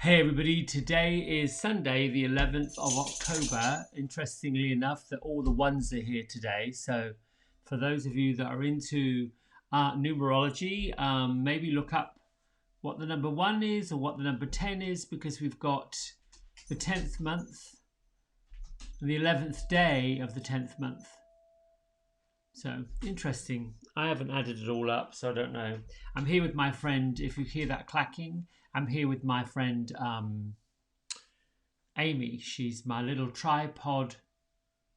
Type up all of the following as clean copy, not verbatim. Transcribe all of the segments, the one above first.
Hey everybody, today is Sunday the 11th of October. Interestingly enough that all the ones are here today. So for those of you that are into numerology, maybe look up what the number 1 is or what the number 10 is, because we've got the 10th month and the 11th day of the 10th month. So interesting. I haven't added it all up, so I don't know. I'm here with my friend. If you hear that clacking, I'm here with my friend Amy. She's my little tripod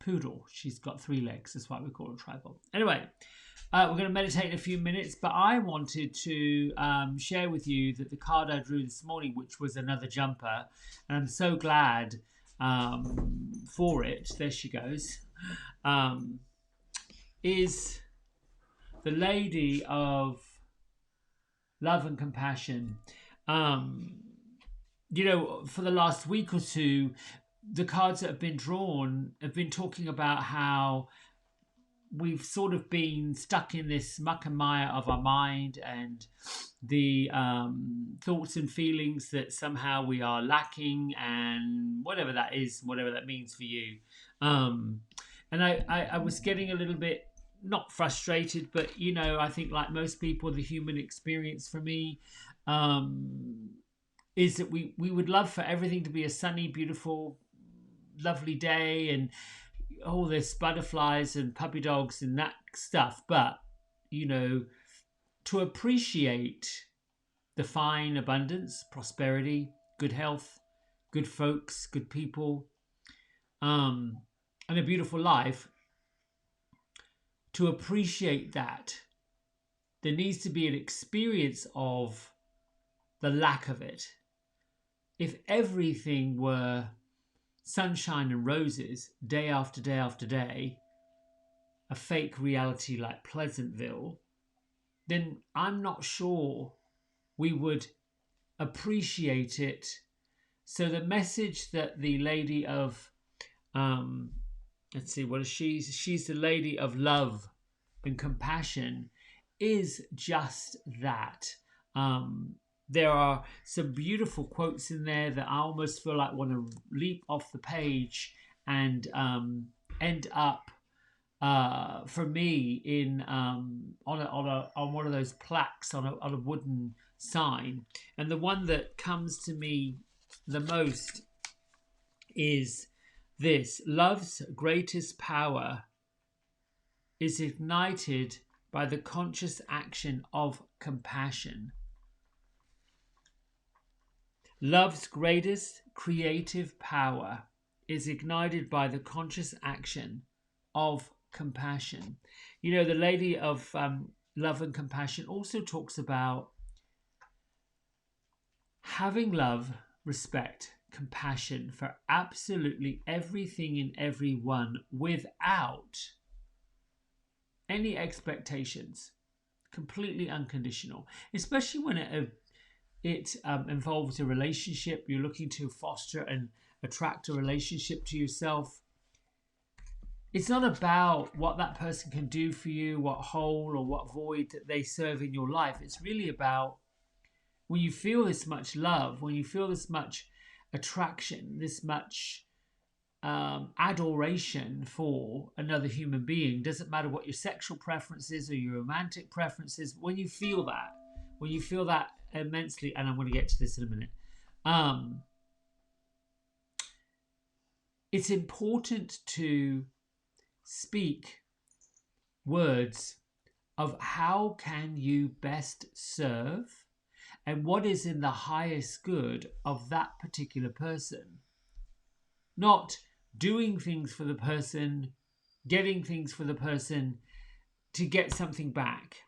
poodle. She's got 3 legs. That's why we call her a tripod. Anyway, we're going to meditate in a few minutes, but I wanted to share with you that the card I drew this morning, which was another jumper, and I'm so glad for it. There she goes. Is the Lady of Love and Compassion. You know, for the last week or two, the cards that have been drawn have been talking about how we've sort of been stuck in this muck and mire of our mind and the thoughts and feelings that somehow we are lacking, and whatever that is, whatever that means for you. And I was getting a little bit, not frustrated, but you know, I think like most people, the human experience for me is that we would love for everything to be a sunny, beautiful, lovely day and all this butterflies and puppy dogs and that stuff. But you know, to appreciate the fine abundance, prosperity, good health, good folks, good people, and a beautiful life, to appreciate that, there needs to be an experience of the lack of it. If everything were sunshine and roses day after day after day, a fake reality like Pleasantville, then I'm not sure we would appreciate it. So the message that the Lady of let's see, what is she? She's the Lady of Love and Compassion, is just that. There are some beautiful quotes in there that I almost feel like want to leap off the page and end up for me in on one of those plaques on a wooden sign. And the one that comes to me the most is this: love's greatest power is ignited by the conscious action of compassion. Love's greatest creative power is ignited by the conscious action of compassion. You know, the Lady of Love and Compassion also talks about having love, respect, compassion for absolutely everything and everyone without any expectations, completely unconditional, especially when it involves a relationship. You're looking to foster and attract a relationship to yourself. It's not about what that person can do for you, what hole or what void that they serve in your life. It's really about when you feel this much love, when you feel this much attraction, this much adoration for another human being. Doesn't matter what your sexual preferences or your romantic preferences. When you feel that immensely, and I'm going to get to this in a minute, it's important to speak words of how can you best serve and what is in the highest good of that particular person. Not doing things for the person, getting things for the person to get something back.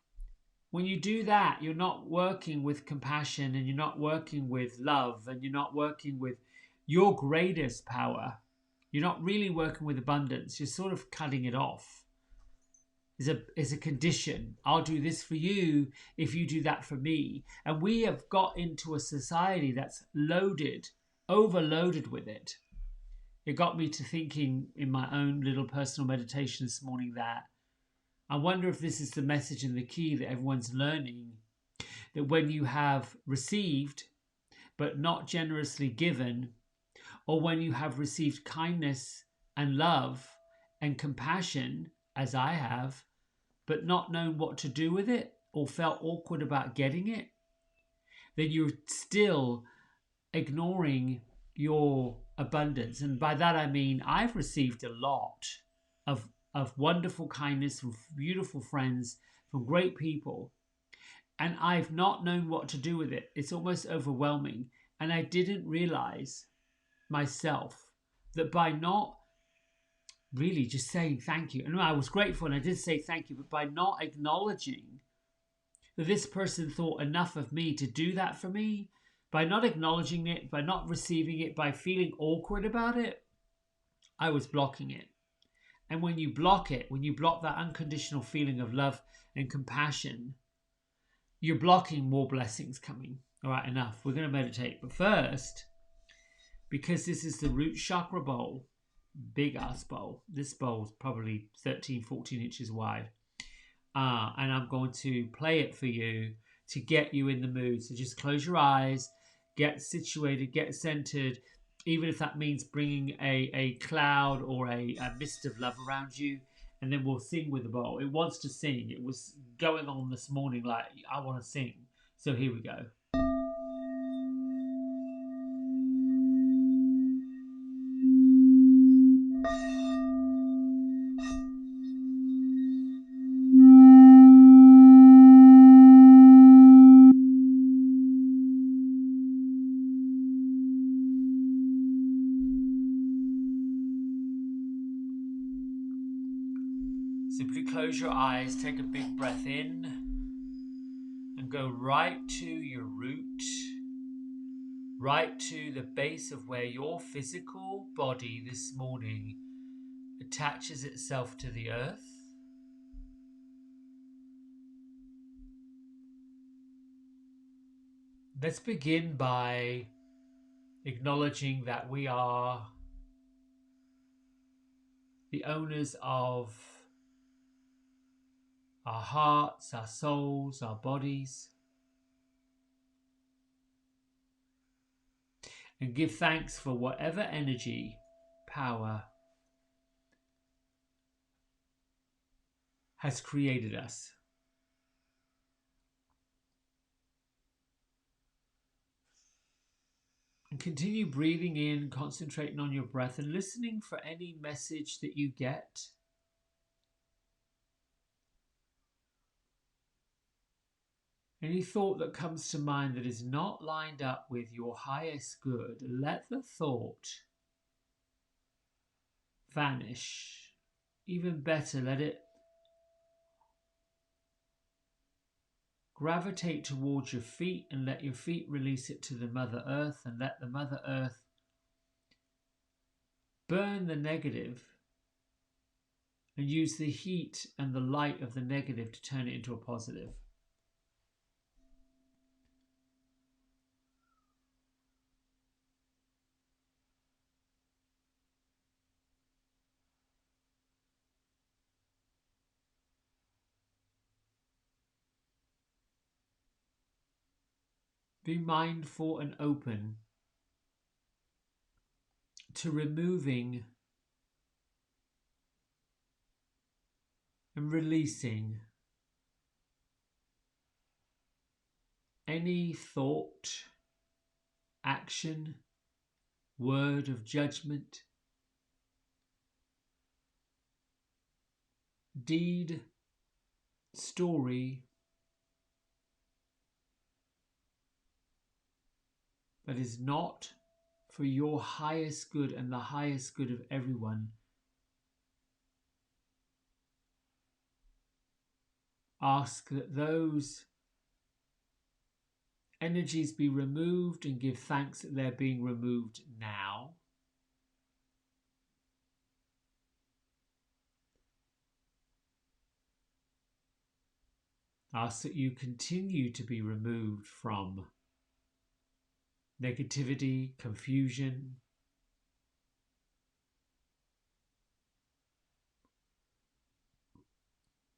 When you do that, you're not working with compassion, and you're not working with love, and you're not working with your greatest power. You're not really working with abundance. You're sort of cutting it off. Is a condition. I'll do this for you if you do that for me. And we have got into a society that's overloaded with it. It got me to thinking in my own little personal meditation this morning that I wonder if this is the message and the key that everyone's learning, that when you have received but not generously given, or when you have received kindness and love and compassion, as I have, but not known what to do with it or felt awkward about getting it, then you're still ignoring your abundance. And by that I mean I've received a lot of wonderful kindness from beautiful friends, from great people, and I've not known what to do with it. It's almost overwhelming. And I didn't realize myself that by not really just saying thank you, and I was grateful and I did say thank you, but by not acknowledging that this person thought enough of me to do that for me, by not acknowledging it, by not receiving it, by feeling awkward about it, I was blocking it. And when you block it, when you block that unconditional feeling of love and compassion, you're blocking more blessings coming. All right, enough. We're going to meditate. But first, because this is the root chakra bowl, big ass bowl. This bowl is probably 13, 14 inches wide. And I'm going to play it for you to get you in the mood. So just close your eyes, get situated, get centered, even if that means bringing a cloud or a mist of love around you. And then we'll sing with the bowl. It wants to sing. It was going on this morning like, I want to sing. So here we go. Simply close your eyes, take a big breath in, and go right to your root, right to the base of where your physical body this morning attaches itself to the earth. Let's begin by acknowledging that we are the owners of our hearts, our souls, our bodies. And give thanks for whatever energy, power has created us. And continue breathing in, concentrating on your breath and listening for any message that you get. Any thought that comes to mind that is not lined up with your highest good, let the thought vanish. Even better, let it gravitate towards your feet and let your feet release it to the Mother Earth, and let the Mother Earth burn the negative and use the heat and the light of the negative to turn it into a positive. Be mindful and open to removing and releasing any thought, action, word of judgment, deed, story that is not for your highest good and the highest good of everyone. Ask that those energies be removed and give thanks that they're being removed now. Ask that you continue to be removed from negativity, confusion,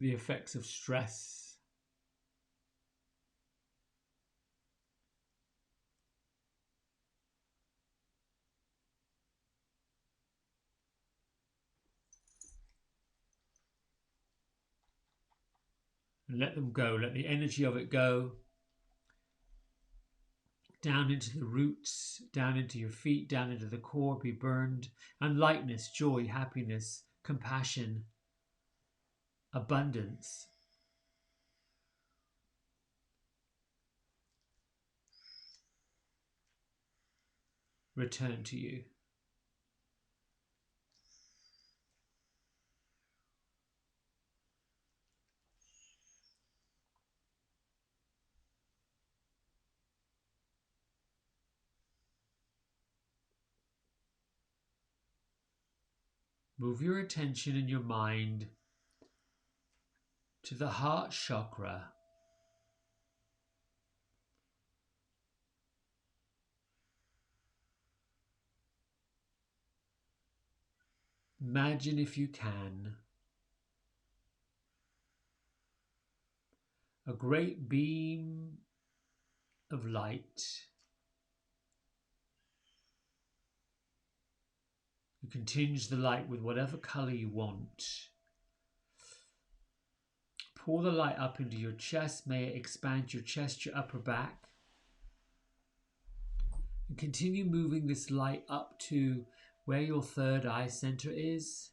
the effects of stress, And let them go. Let the energy of it go down into the roots, down into your feet, down into the core, be burned. And lightness, joy, happiness, compassion, abundance return to you. Move your attention and your mind to the heart chakra. Imagine, if you can, a great beam of light. You can tinge the light with whatever color you want. Pour the light up into your chest. May it expand your chest, your upper back. And continue moving this light up to where your third eye center is.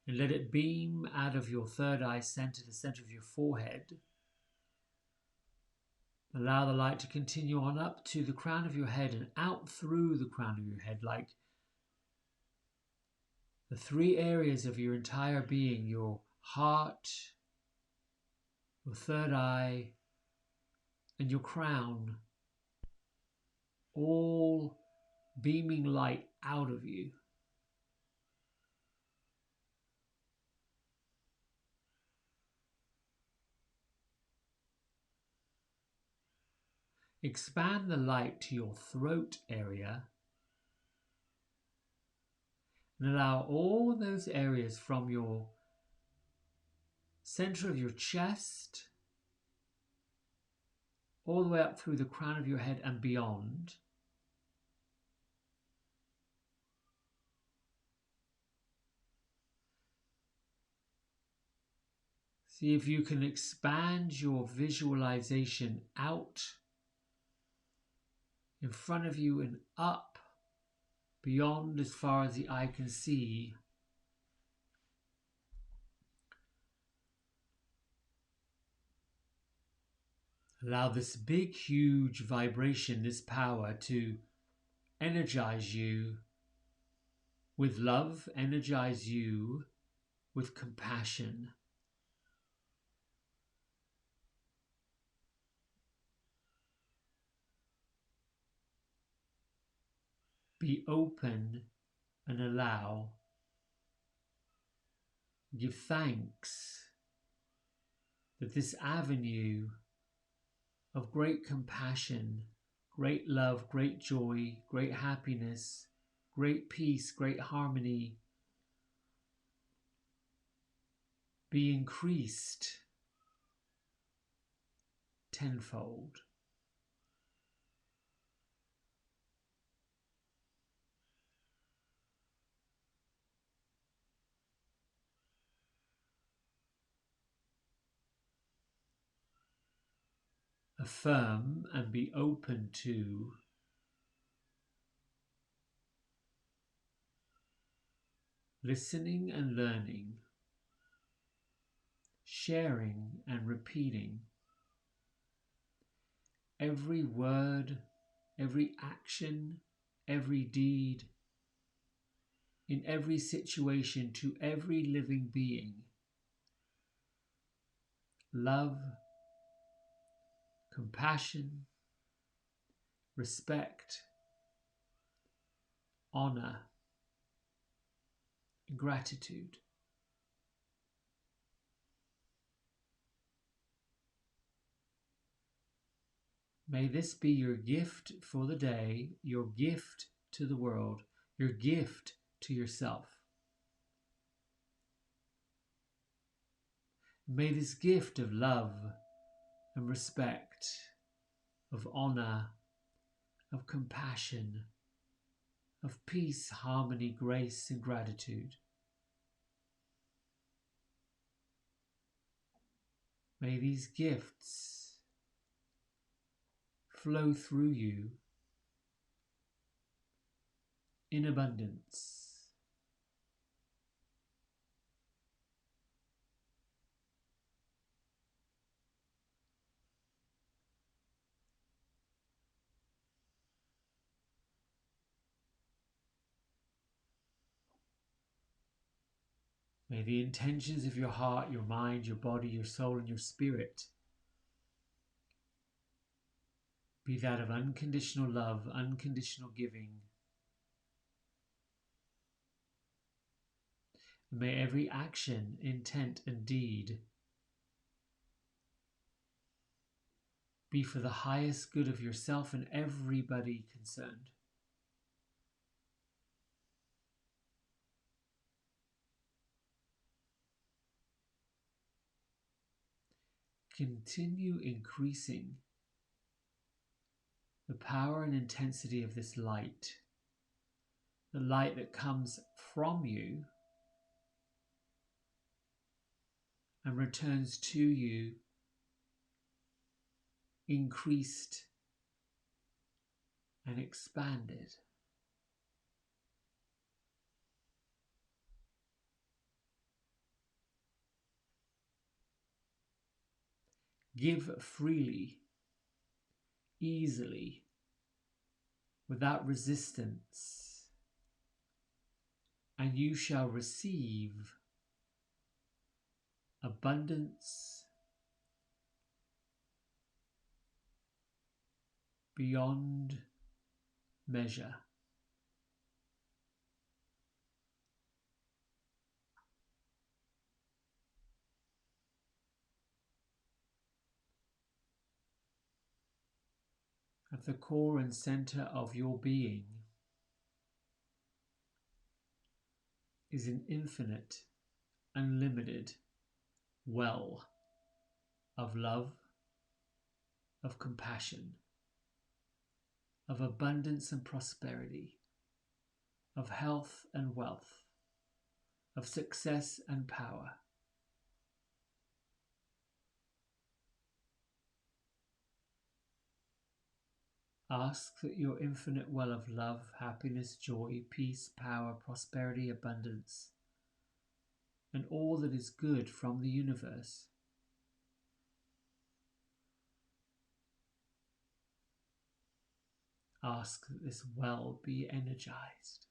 And let it beam out of your third eye center, the center of your forehead. Allow the light to continue on up to the crown of your head and out through the crown of your head, like the three areas of your entire being, your heart, your third eye, and your crown, all beaming light out of you. Expand the light to your throat area and allow all those areas from your center of your chest all the way up through the crown of your head and beyond. See if you can expand your visualization out in front of you and up beyond as far as the eye can see. Allow this big, huge vibration, this power, to energize you with love, energize you with compassion. Be open and allow. Give thanks that this avenue of great compassion, great love, great joy, great happiness, great peace, great harmony be increased tenfold. Affirm and be open to listening and learning, sharing and repeating every word, every action, every deed, in every situation to every living being. Love, compassion, respect, honor, and gratitude. May this be your gift for the day, your gift to the world, your gift to yourself. May this gift of love and respect, of honor, of compassion, of peace, harmony, grace, and gratitude, May these gifts flow through you in abundance. May the intentions of your heart, your mind, your body, your soul, and your spirit be that of unconditional love, unconditional giving. And may every action, intent, and deed be for the highest good of yourself and everybody concerned. Continue increasing the power and intensity of this light, the light that comes from you and returns to you increased and expanded. Give freely, easily, without resistance, and you shall receive abundance beyond measure. At the core and center of your being is an infinite, unlimited well of love, of compassion, of abundance and prosperity, of health and wealth, of success and power. Ask that your infinite well of love, happiness, joy, peace, power, prosperity, abundance, and all that is good from the universe ask that this well be energized.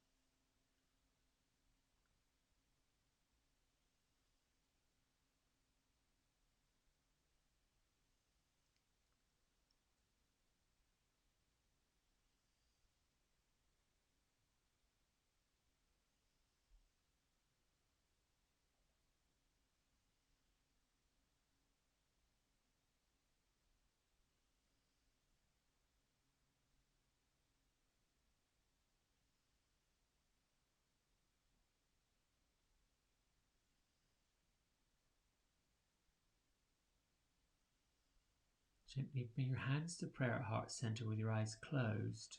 Gently bring your hands to prayer at heart center with your eyes closed.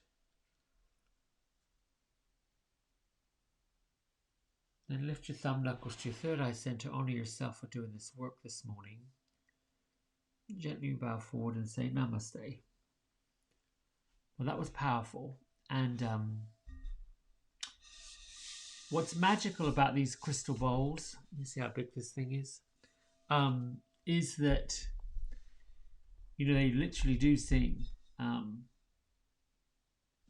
Then lift your thumb knuckles to your third eye center. Honor yourself for doing this work this morning. Gently bow forward and say Namaste. Well, that was powerful. And what's magical about these crystal bowls, let me see how big this thing is that, you know, they literally do sing. I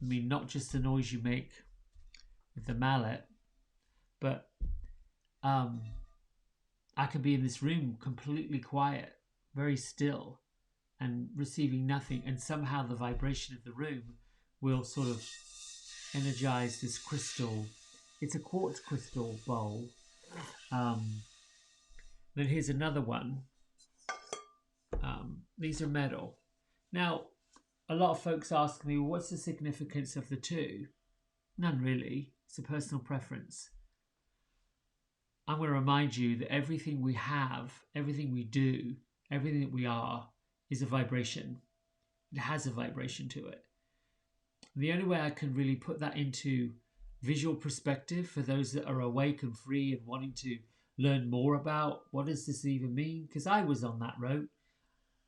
mean, not just the noise you make with the mallet, but I could be in this room completely quiet, very still, and receiving nothing, and somehow the vibration of the room will sort of energize this crystal. It's a quartz crystal bowl. Then here's another one. These are metal. Now, a lot of folks ask me, well, what's the significance of the two? None really. It's a personal preference. I'm going to remind you that everything we have, everything we do, everything that we are is a vibration. It has a vibration to it. The only way I can really put that into visual perspective for those that are awake and free and wanting to learn more about what does this even mean, because I was on that road.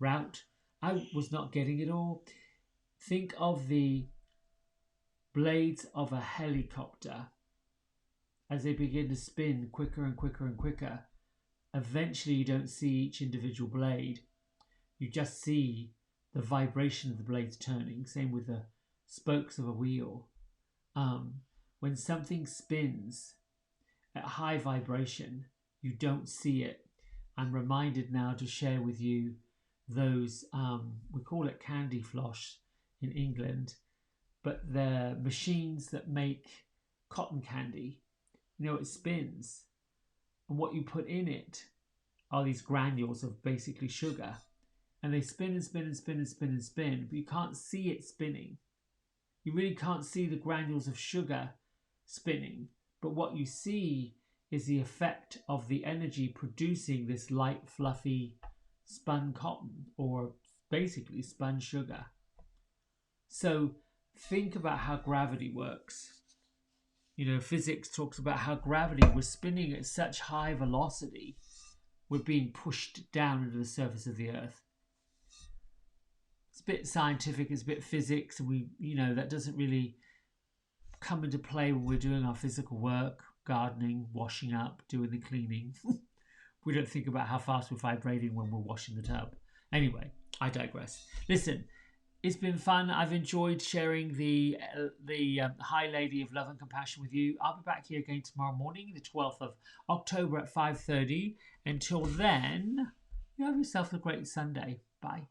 route. I was not getting it all. Think of the blades of a helicopter as they begin to spin quicker and quicker and quicker. Eventually, you don't see each individual blade. You just see the vibration of the blades turning. Same with the spokes of a wheel. When something spins at high vibration, you don't see it. I'm reminded now to share with you those, we call it candy floss in England, but they're machines that make cotton candy. You know, it spins. And what you put in it are these granules of basically sugar. And they spin and spin and spin and spin and spin, but you can't see it spinning. You really can't see the granules of sugar spinning. But what you see is the effect of the energy producing this light, fluffy spun cotton, or basically spun sugar. So think about how gravity works. You know, physics talks about how gravity was spinning at such high velocity, we're being pushed down into the surface of the earth. It's a bit scientific, it's a bit physics, and that doesn't really come into play when we're doing our physical work, gardening, washing up, doing the cleaning. We don't think about how fast we're vibrating when we're washing the tub. Anyway, I digress. Listen, it's been fun. I've enjoyed sharing the High Lady of Love and Compassion with you. I'll be back here again tomorrow morning, the 12th of October at 5:30. Until then, you have yourself a great Sunday. Bye.